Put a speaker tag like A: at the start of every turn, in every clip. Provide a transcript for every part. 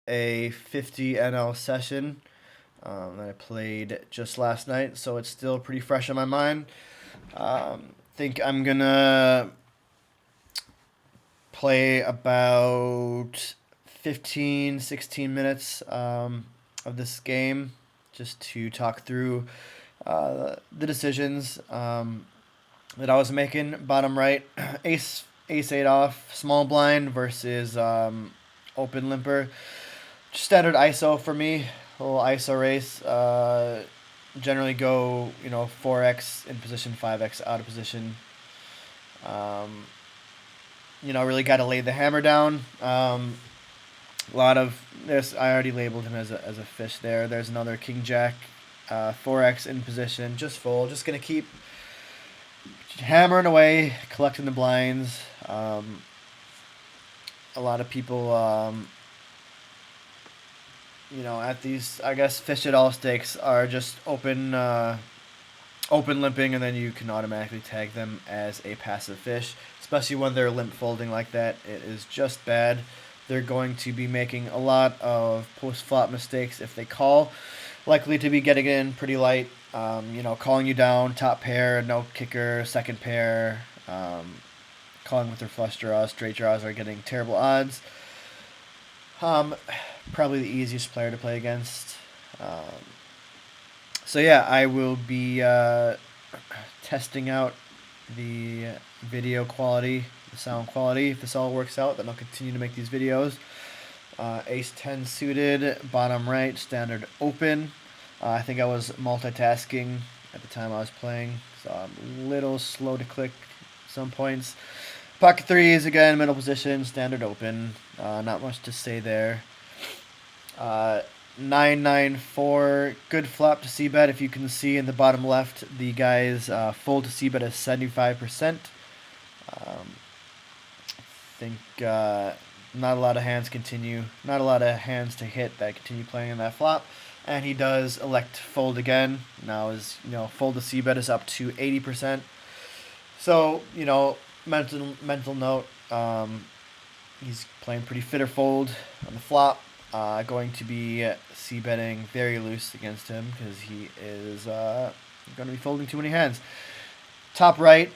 A: a 50 NL session that I played just last night, so it's still pretty fresh in my mind. Think I'm gonna play about 15, 16 minutes of this game just to talk through the decisions that I was making. Bottom right, ace eight off, small blind versus open limper. Standard ISO for me. A little ISO race. Generally go 4x in position, 5x out of position. Um, really got to lay the hammer down. A lot of this, I already labeled him as a fish there. There's another King Jack, 4x in position, just full. Just gonna keep hammering away, collecting the blinds. A lot of people, at these, I guess, fish at all stakes are just open limping, and then you can automatically tag them as a passive fish, especially when they're limp folding like that. It is just bad. They're going to be making a lot of post flop mistakes if they call. Likely to be getting in pretty light. Calling you down, top pair, no kicker, second pair. Calling with their flush draws, straight draws are getting terrible odds. Um, Probably the easiest player to play against. So yeah, I will be testing out the video quality, the sound quality. If this all works out, then I'll continue to make these videos. Ace 10 suited, bottom right, standard open. I think I was multitasking at the time I was playing, so I'm a little slow to click some points. Pocket threes again, middle position, standard open. Not much to say there. 994, good flop to c-bet. If you can see in the bottom left, the guys fold to c-bet is 75%. Think not a lot of hands continue, not a lot of hands to hit that continue playing in that flop. And he does elect fold again. Now his fold to c-bet is up to 80%. So mental note. He's playing pretty fit or fold on the flop. Going to be c-betting very loose against him because he is going to be folding too many hands. Top right,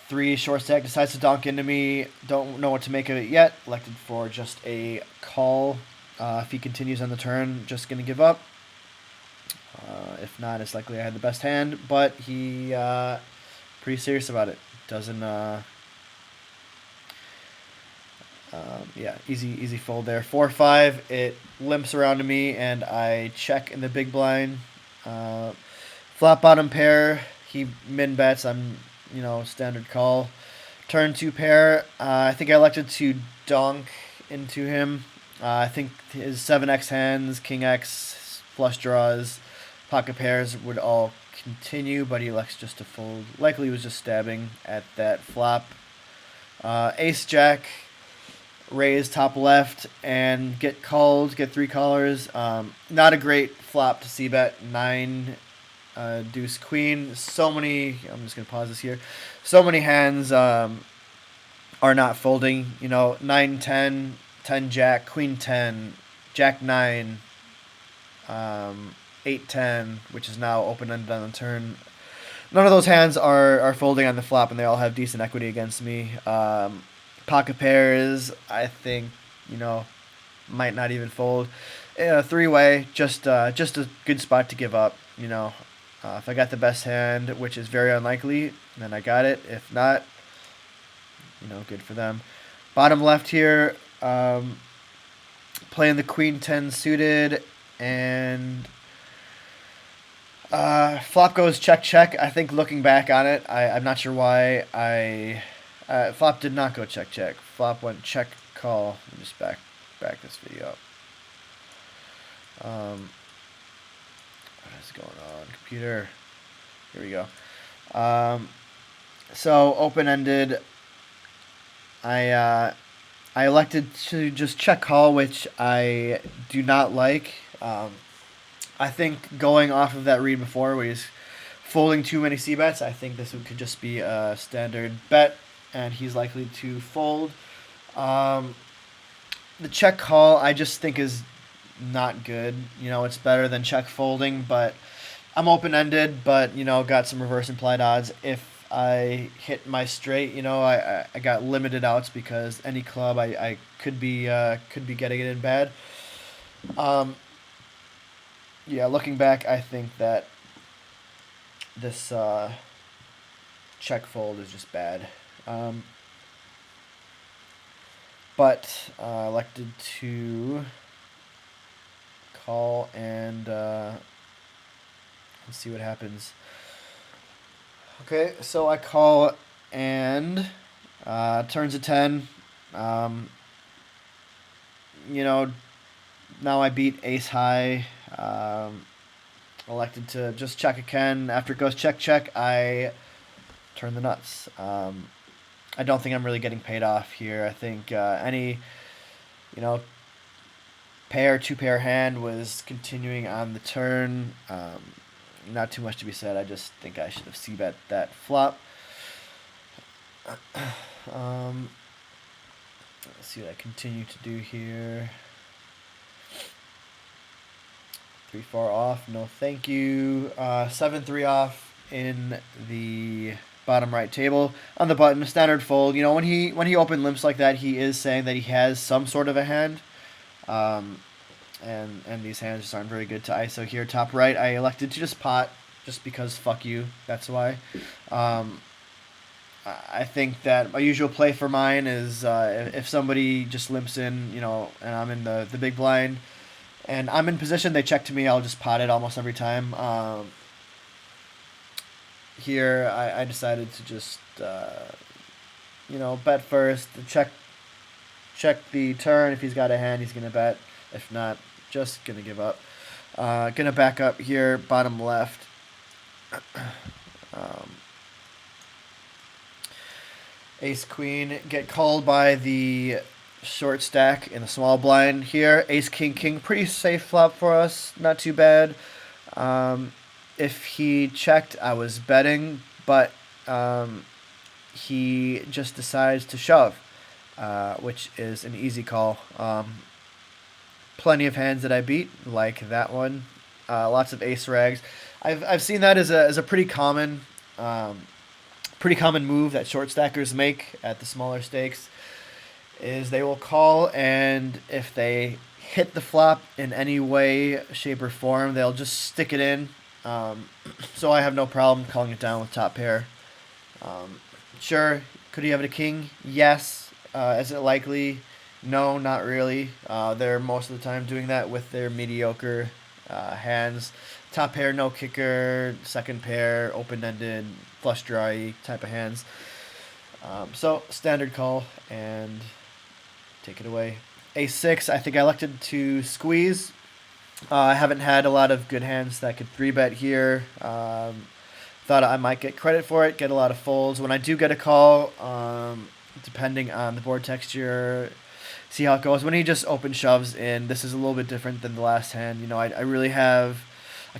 A: 3 short stack decides to donk into me. Don't know what to make of it yet. Elected for just a call. If he continues on the turn, just going to give up. If not, it's likely I had the best hand, but he pretty serious about it. Doesn't easy fold there. 4-5. It limps around to me, and I check in the big blind. Flat bottom pair. He min bets. I'm standard call. Turn 2 pair. I think I elected to donk into him. I think his 7x hands, king x, flush draws, pocket pairs would all continue, but he elects just to fold. Likely he was just stabbing at that flop. Ace jack. Raise top left and get called, get 3 callers. Not a great flop to c-bet. 9 deuce queen. So many, I'm just going to pause this here. So many hands are not folding. 9 10, 10 jack, queen 10, jack 9, 8 10, which is now open ended on the turn. None of those hands are folding on the flop, and they all have decent equity against me. Pocket pairs, I think, might not even fold. 3-way, just a good spot to give up. If I got the best hand, which is very unlikely, then I got it. If not, good for them. Bottom left here, playing the queen 10 suited, and flop goes check check. I think looking back on it, I'm not sure why flop did not go check check. Flop went check call. Let me just back this video up. What is going on, computer? Here we go. So open ended. I elected to just check call, which I do not like. I think going off of that read before, where he's folding too many c-bets, I think this could just be a standard bet, and he's likely to fold. the check call I just think is not good. You know, it's better than check folding, but I'm open ended, but got some reverse implied odds. If I hit my straight, I got limited outs because any club I could be getting it in bad. Um, yeah, looking back, I think that this check fold is just bad. Um, but elected to call and let's see what happens. Okay, so I call and turns a 10. Um, you know, Now I beat ace high. Elected to just check again. After it goes check, check, I turn the nuts. I don't think I'm really getting paid off here. I think any, you know, pair, two pair hand was continuing on the turn. Not too much to be said. I just think I should have c-bet that flop. Let's see what I continue to do here. 3-4 off, no thank you. 7-3 off in the bottom right table on the button. Standard fold. When he opened limps like that, he is saying that he has some sort of a hand. And these hands just aren't very good to ISO here. Top right, I elected to just pot just because fuck you. That's why. I think that my usual play for mine is if somebody just limps in, and I'm in the big blind, and I'm in position, they check to me, I'll just pot it almost every time. Here, I decided to just, bet first, check the turn. If he's got a hand, he's going to bet. If not, just going to give up. Going to back up here, bottom left. Ace queen get called by the short stack in the small blind here. Ace king king, pretty safe flop for us, not too bad. If he checked, I was betting, but he just decides to shove, which is an easy call. Plenty of hands that I beat, like that one. Lots of ace rags. I've seen that as a pretty common move that short stackers make at the smaller stakes. Is they will call, and if they hit the flop in any way, shape, or form, they'll just stick it in. So I have no problem calling it down with top pair. Sure, could he have it a king? Yes. Is it likely? No, not really. They're most of the time doing that with their mediocre hands. Top pair, no kicker. Second pair, open-ended, flush drawy type of hands. So standard call and take it away. A6, I think I elected to squeeze. I haven't had a lot of good hands that could 3-bet here. Thought I might get credit for it, get a lot of folds. When I do get a call, depending on the board texture, see how it goes. When he just open shoves in, this is a little bit different than the last hand. I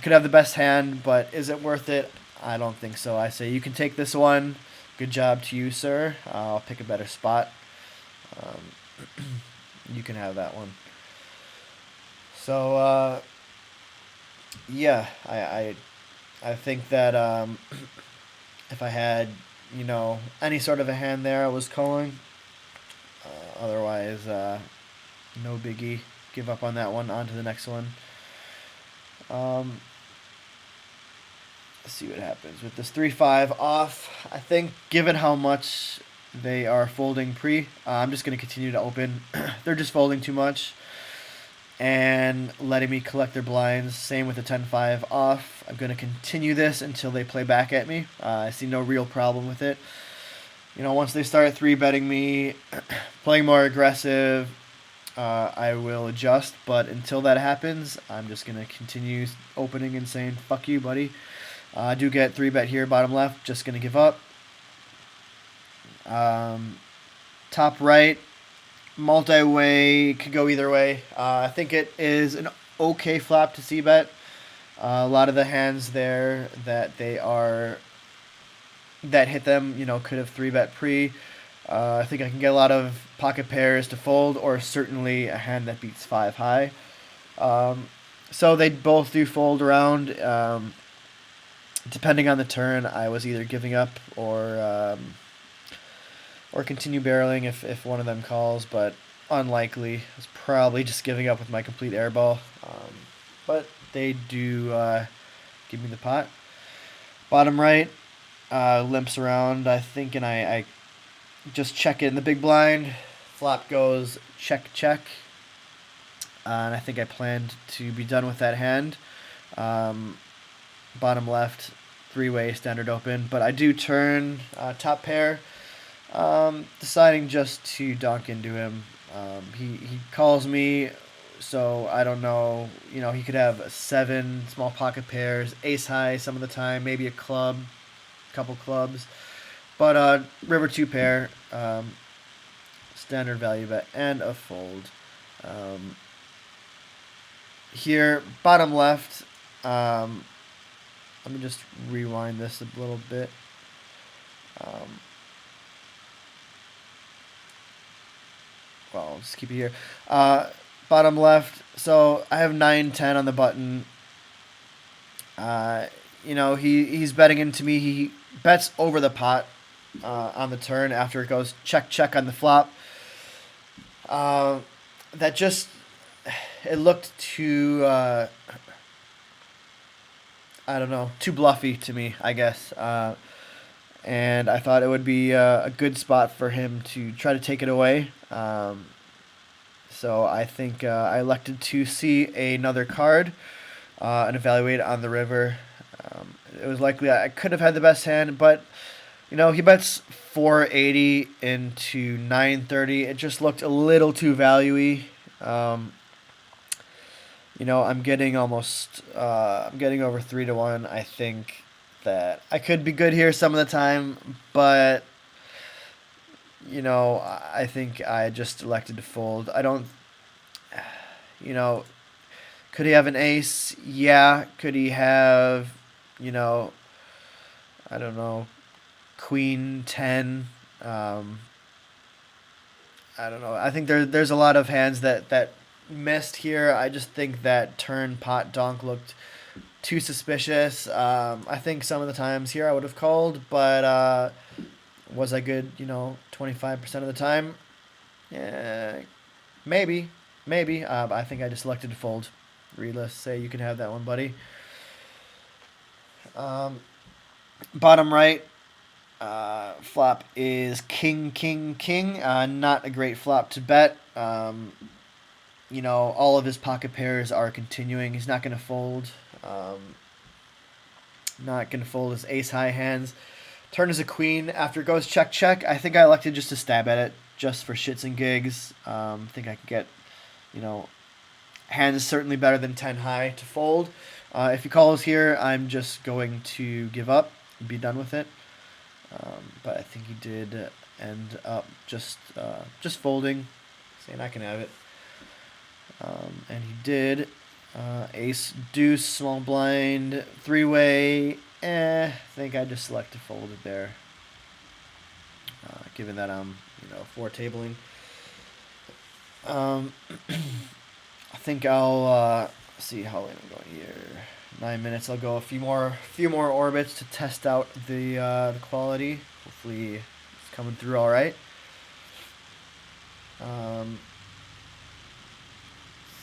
A: could have the best hand, but is it worth it? I don't think so. I say you can take this one. Good job to you, sir. I'll pick a better spot. You can have that one. So, yeah, I think that if I had, any sort of a hand there, I was calling. Otherwise, no biggie. Give up on that one. On to the next one. Let's see what happens with this 3-5 off. I think, given how much they are folding pre, I'm just going to continue to open. They're just folding too much and letting me collect their blinds. Same with the 10-5 off. I'm going to continue this until they play back at me. I see no real problem with it. Once they start 3-betting me, playing more aggressive, I will adjust. But until that happens, I'm just going to continue opening and saying, fuck you, buddy. I do get 3-bet here, bottom left. Just going to give up. Top right, multi-way, could go either way. I think it is an okay flop to c-bet. A lot of the hands there that hit them, could have 3-bet pre. I think I can get a lot of pocket pairs to fold, or certainly a hand that beats 5 high. Um, so they both do fold around. Depending on the turn, I was either giving up or continue barreling if one of them calls, but unlikely. I was probably just giving up with my complete airball. But they do give me the pot. Bottom right, limps around, I think, and I just check it in the big blind. Flop goes check, check. And I think I planned to be done with that hand. Um, Bottom left, three-way standard open. But I do turn top pair, deciding just to donk into him. He calls me, so I don't know. You know, he could have 7 small pocket pairs, ace high some of the time, maybe a club, couple clubs. But river 2 pair, standard value bet, and a fold. Here, bottom left, let me just rewind this a little bit. Well, I'll just keep it here. Bottom left, so I have 9-10 on the button. You know, he's betting into me. He bets over the pot on the turn after it goes check, check on the flop. That just, it looked too, I don't know, too bluffy to me, I guess. And I thought it would be a good spot for him to try to take it away. So I think I elected to see another card and evaluate it on the river. It was likely I could have had the best hand, but you know, he bets 480 into 930. It just looked a little too value-y. You know, I'm getting I'm getting over 3-1. I think that I could be good here some of the time, but you know, I think I just elected to fold. I don't, you know, could he have an ace? Yeah. Could he have, you know, I don't know, queen 10? I don't know. I think there's a lot of hands that missed here. I just think that turn pot donk looked too suspicious. I think some of the times here I would have called, but was I good? You know, 25% of the time. Yeah, maybe. I think I just selected to fold. Readless, say you can have that one, buddy. Bottom right, flop is king, king, king. Not a great flop to bet. You know, all of his pocket pairs are continuing. He's not going to fold. Not going to fold his ace high hands. Turn is a queen. After it goes check, check, I think I elected just to stab at it, just for shits and gigs. I think I could get, you know, hands certainly better than 10 high to fold. If he calls here, I'm just going to give up and be done with it. But I think he did end up just folding, saying I can have it. And he did. Ace, deuce, small blind, three-way. I think I just select to fold it there. Given that I'm, you know, four tabling. I think I'll see how late I'm going here. 9 minutes. I'll go a few more orbits to test out the quality. Hopefully, it's coming through all right.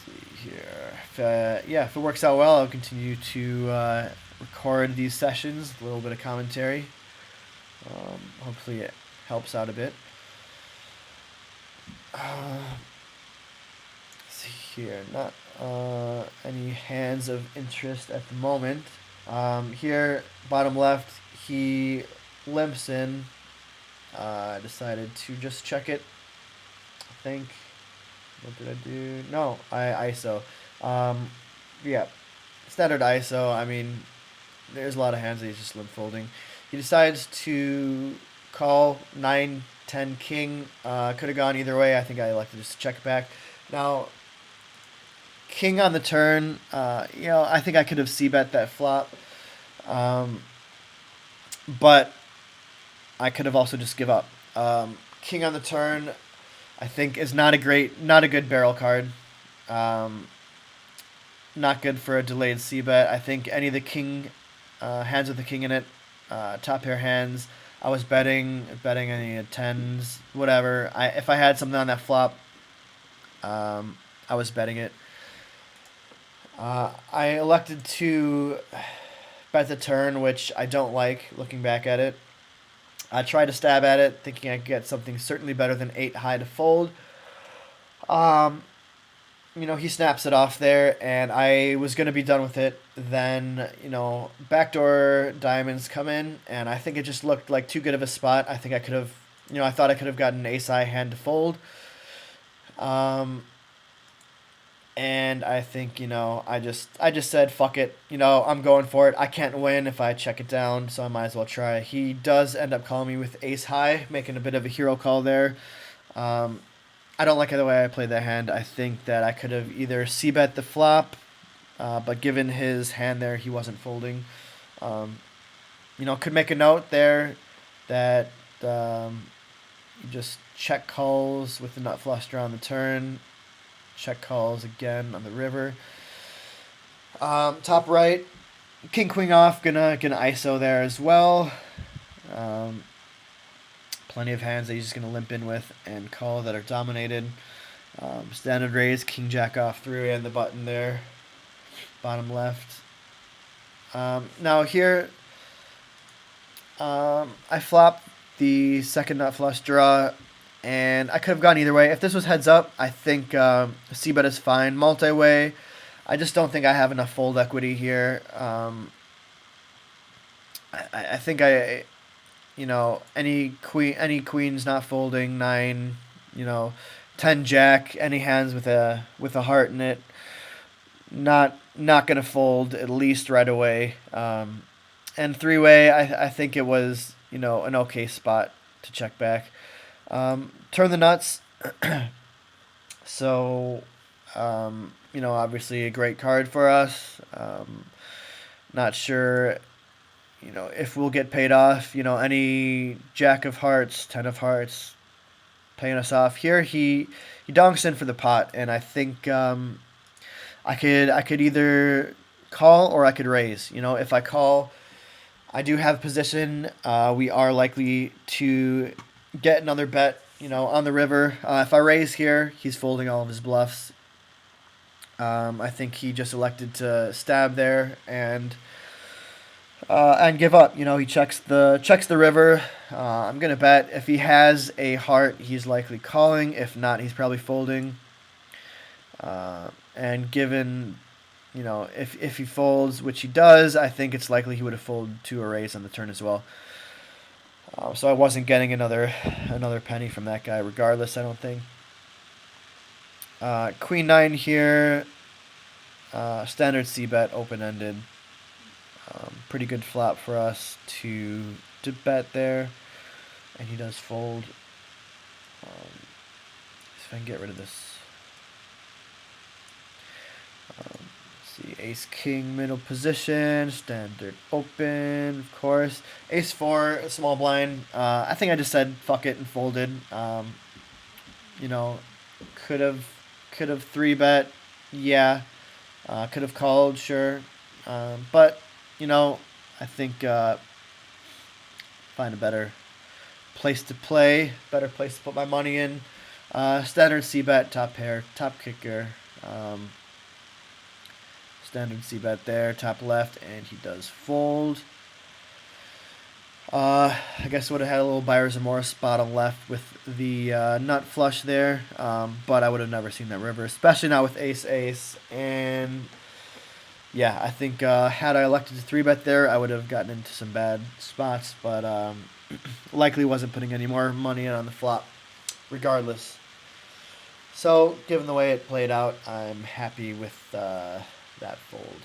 A: See here. If it works out well, I'll continue to record these sessions. A little bit of commentary. Hopefully, it helps out a bit. See here, not any hands of interest at the moment. Here, bottom left, he limps in. Decided to just check it. I think. What did I do? No, I ISO. Yeah, standard ISO. I mean, there's a lot of hands that he's just limp folding. He decides to call 9-10 king. Could have gone either way. I think I elected just to check it back. Now, king on the turn. You know, I think I could have c-bet that flop. But I could have also just give up. king on the turn, I think is not a good barrel card. Um, Not good for a delayed c bet. I think any of the king hands with the king in it, top pair hands. I was betting any tens, whatever. If I had something on that flop, I was betting it. I elected to bet the turn, which I don't like. Looking back at it, I tried to stab at it, thinking I could get something certainly better than 8 high to fold. Um, he snaps it off there, and I was going to be done with it. Then, backdoor diamonds come in, and I think it just looked like too good of a spot. I think I could have, I thought I could have gotten an ace high hand to fold. And I think, I just said, fuck it. I'm going for it. I can't win if I check it down, so I might as well try. He does end up calling me with ace high, making a bit of a hero call there. I don't like the way I played that hand. I think that I could have either c-bet the flop, but given his hand there, he wasn't folding. Could make a note there that you just check calls with the nut flush draw on the turn. Check calls again on the river. Top right, king queen off, gonna ISO there as well. Plenty of hands that he's just gonna limp in with and call that are dominated. Standard raise, king jack off through and the button there, bottom left. Now here, I flop the second nut flush draw, and I could have gone either way. If this was heads up, I think c-bet is fine. Multi-way, I just don't think I have enough fold equity here. I think any queen's not folding, 9, 10 jack, any hands with a heart in it, not gonna fold at least right away. And three-way, I think it was an okay spot to check back. Turn the nuts. So, obviously a great card for us. Not sure, if we'll get paid off. Any jack of hearts, 10 of hearts, paying us off. Here he donks in for the pot, and I think I could either call or I could raise. If I call, I do have position. We are likely to get another bet, on the river. If I raise here, he's folding all of his bluffs. I think he just elected to stab there and give up. He checks the river. I'm gonna bet if he has a heart, he's likely calling. If not, he's probably folding. And given, if he folds, which he does, I think it's likely he would have folded to a raise on the turn as well. So I wasn't getting another penny from that guy regardless, I don't think. Queen 9 here. Standard c-bet, open-ended. Pretty good flop for us to bet there. And he does fold. If I can get rid of this. See, ace king middle position, standard open, of course. Ace 4, small blind. I think I just said fuck it and folded. Could have 3-bet, yeah. Could have called, sure. But I think find a better place to play, better place to put my money in. Standard c-bet, top pair, top kicker. Standard c-bet there, top left, and he does fold. I guess would have had a little buyer's remorse bottom left with the nut flush there, but I would have never seen that river, especially not with ace-ace. And yeah, I think had I elected to 3-bet there, I would have gotten into some bad spots, but likely wasn't putting any more money in on the flop regardless. So, given the way it played out, I'm happy with that fold.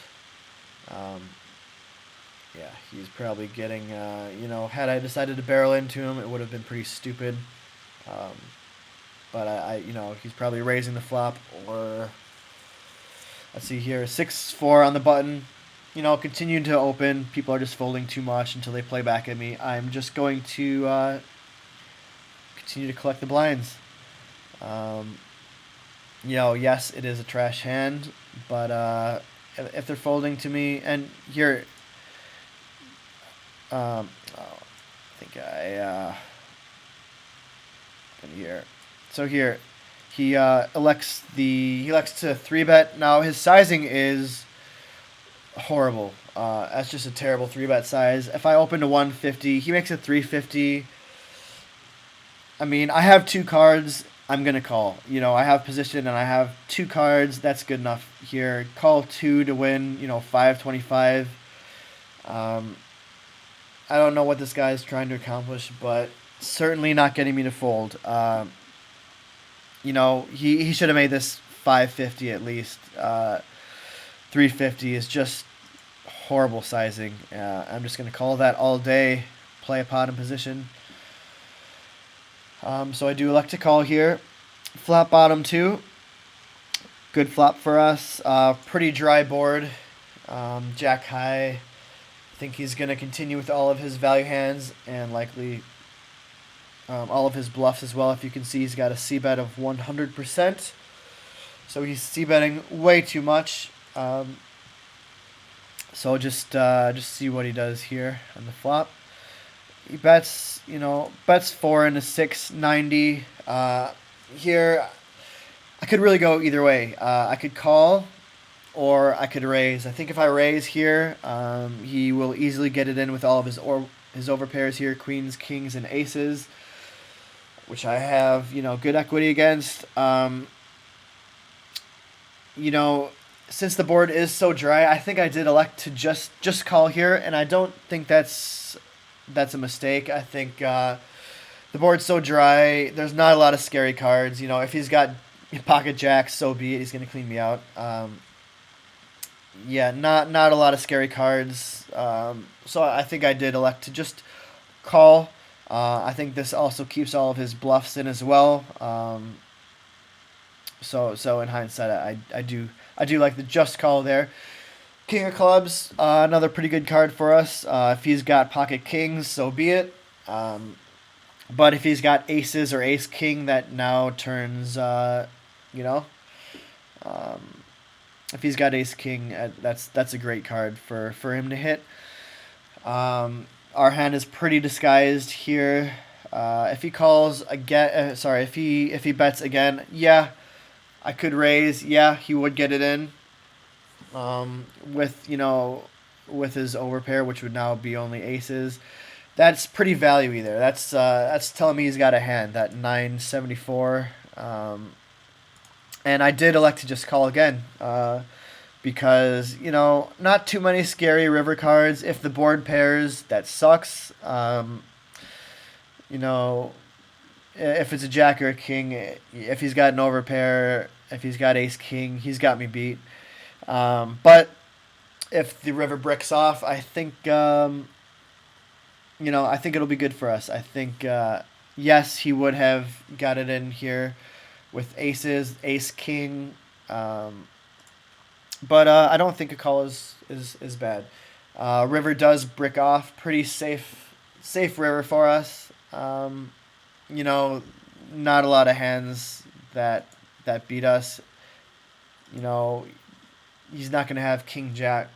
A: Yeah, he's probably getting, had I decided to barrel into him, it would have been pretty stupid. But he's probably raising the flop, or let's see here, 6-4 on the button. Continuing to open. People are just folding too much until they play back at me. I'm just going to continue to collect the blinds. Um, yes, it is a trash hand, but if they're folding to me, and here, I think here. So here, he elects to three bet. Now his sizing is horrible. That's just a terrible three bet size. If I open to 150, he makes it 350. I mean, I have two cards. I'm gonna call. I have position and I have two cards. That's good enough here. Call two to win. 525. I don't know what this guy is trying to accomplish, but certainly not getting me to fold. He should have made this 550 at least. 350 is just horrible sizing. I'm just going to call that all day. Play a pot in position. So I do elect to call here. Flop bottom two. Good flop for us. Pretty dry board. Jack high. I think he's going to continue with all of his value hands and likely all of his bluffs as well. If you can see, he's got a c-bet of 100%. So he's c-betting way too much. So just see what he does here on the flop. He bets 4 into 690. Here, I could really go either way. I could call, or I could raise. I think if I raise here, he will easily get it in with all of his overpairs here, queens, kings, and aces, which I have good equity against. Since the board is so dry, I think I did elect to just call here, and I don't think that's a mistake. I think the board's so dry. There's not a lot of scary cards. If he's got pocket jacks, so be it. He's gonna clean me out. Not a lot of scary cards. So I think I did elect to just call. I think this also keeps all of his bluffs in as well. So in hindsight, I do like the just call there. King of clubs, another pretty good card for us. If he's got pocket kings, so be it. But if he's got aces or ace king, that now turns, if he's got ace king, that's a great card for him to hit. Our hand is pretty disguised here. If he calls again, if he bets again, yeah, I could raise. Yeah, he would get it in. With his overpair, which would now be only aces. That's pretty value-y there. That's telling me he's got a hand, that 974. And I did elect to just call again. Because, not too many scary river cards. If the board pairs, that sucks. If it's a jack or a king, if he's got an overpair, if he's got ace king, he's got me beat. But if the river bricks off, I think I think it'll be good for us. I think yes, he would have got it in here with aces, ace king. But I don't think a call is bad. River does brick off, pretty safe river for us. Not a lot of hands that beat us. He's not going to have king jack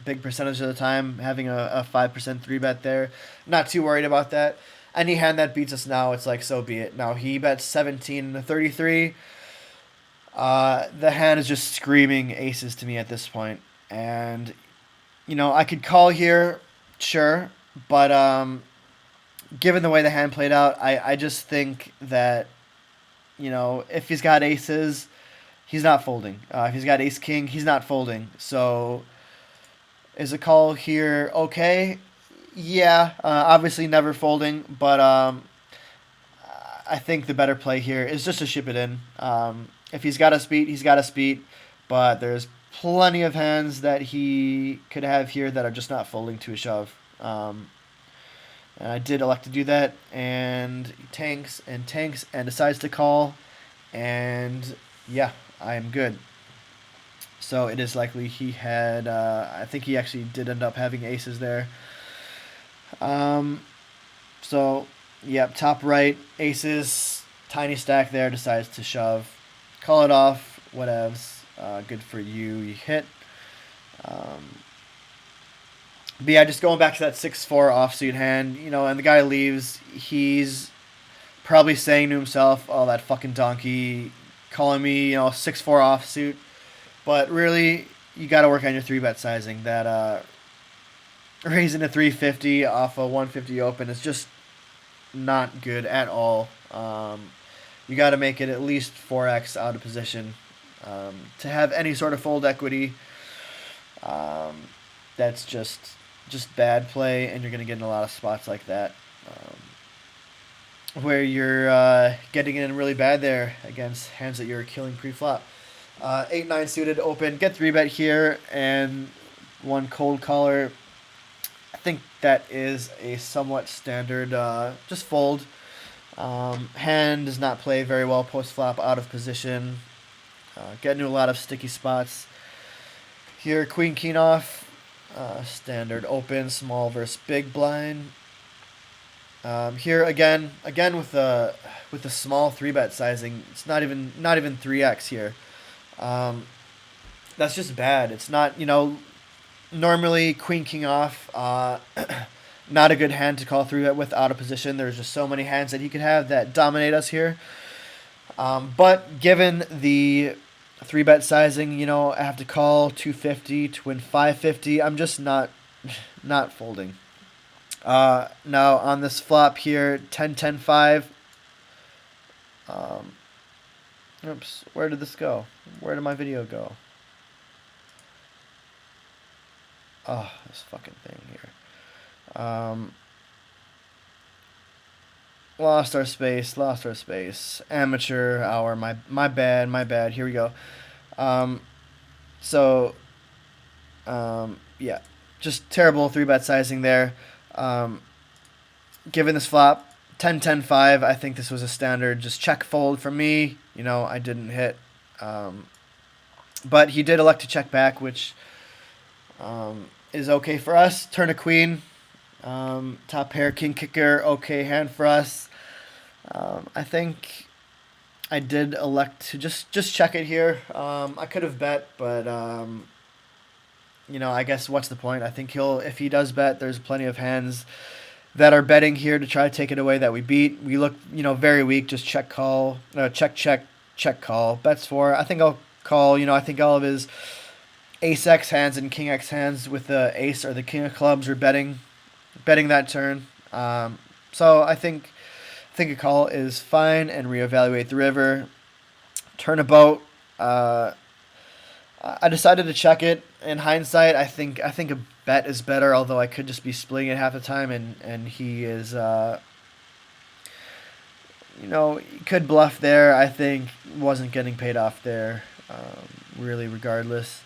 A: big percentage of the time, having a 5% 3-bet there. Not too worried about that. Any hand that beats us now, it's like, so be it. Now he bets 17 to 33. The hand is just screaming aces to me at this point. And, I could call here, sure. But given the way the hand played out, I just think that, if he's got aces, he's not folding. If he's got ace king, he's not folding. So is a call here okay? Yeah, obviously never folding, but I think the better play here is just to ship it in. If he's got us beat, he's got us beat, but there's plenty of hands that he could have here that are just not folding to a shove. And I did elect to do that, and he tanks and decides to call, and yeah, I am good. So it is likely he had, I think he actually did end up having aces there. So Yep, top right, aces, tiny stack there, decides to shove. Call it off, whatevs. Good for you, you hit. But yeah, just going back to that 6-4 offsuit hand, and the guy leaves, he's probably saying to himself, oh, that fucking donkey calling me, 6-4 offsuit. But really, you got to work on your 3-bet sizing. That raising to 350 off a 150 open is just not good at all. You got to make it at least 4x out of position to have any sort of fold equity. That's just bad play, and you're going to get in a lot of spots like that where you're getting in really bad there against hands that you're killing pre-flop. 8-9 suited open, get 3-bet here, and one cold caller. I think that is a somewhat standard just fold. Hand does not play very well post-flop, out of position. Get into a lot of sticky spots. Here, queen, king off. Standard open, small versus big blind. Here again with the small 3-bet sizing, it's not even 3x here. That's just bad. It's not, normally queen king off, not a good hand to call 3-bet with out of position. There's just so many hands that he could have that dominate us here. But given the 3-bet sizing, I have to call 250 to win 550. I'm just not folding. Now on this flop here, 10-10-5. Oops, where did this go? Where did my video go? Oh, this fucking thing here. Lost our space. Amateur hour, my bad. Here we go. Yeah, just terrible 3-bet sizing there. Given this flop, 10-10-5, I think this was a standard just check fold for me. I didn't hit. But he did elect to check back, which is okay for us. Turn a queen. Top pair, king kicker, okay hand for us. I think I did elect to just check it here. I could have bet, but I guess what's the point? I think if he does bet, there's plenty of hands that are betting here to try to take it away that we beat. We look, very weak. Just check call, check call. Bets for. I think I'll call. I think all of his ace X hands and king X hands with the ace or the king of clubs are betting that turn. So I think a call is fine and reevaluate the river. Turn a boat. I decided to check it. In hindsight, I think a bet is better, although I could just be splitting it half the time, and he is, he could bluff there. I think wasn't getting paid off there, really, regardless.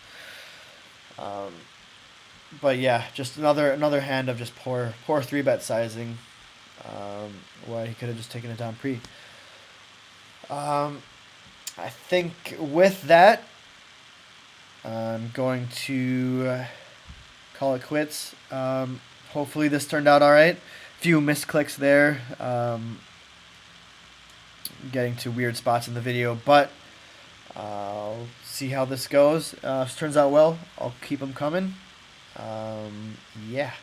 A: But yeah, just another hand of just poor 3-bet sizing. Why he could have just taken it down pre. I think with that, I'm going to call it quits. Hopefully this turned out all right. Few misclicks there. Getting to weird spots in the video, but I'll see how this goes. If it turns out well, I'll keep them coming. Yeah.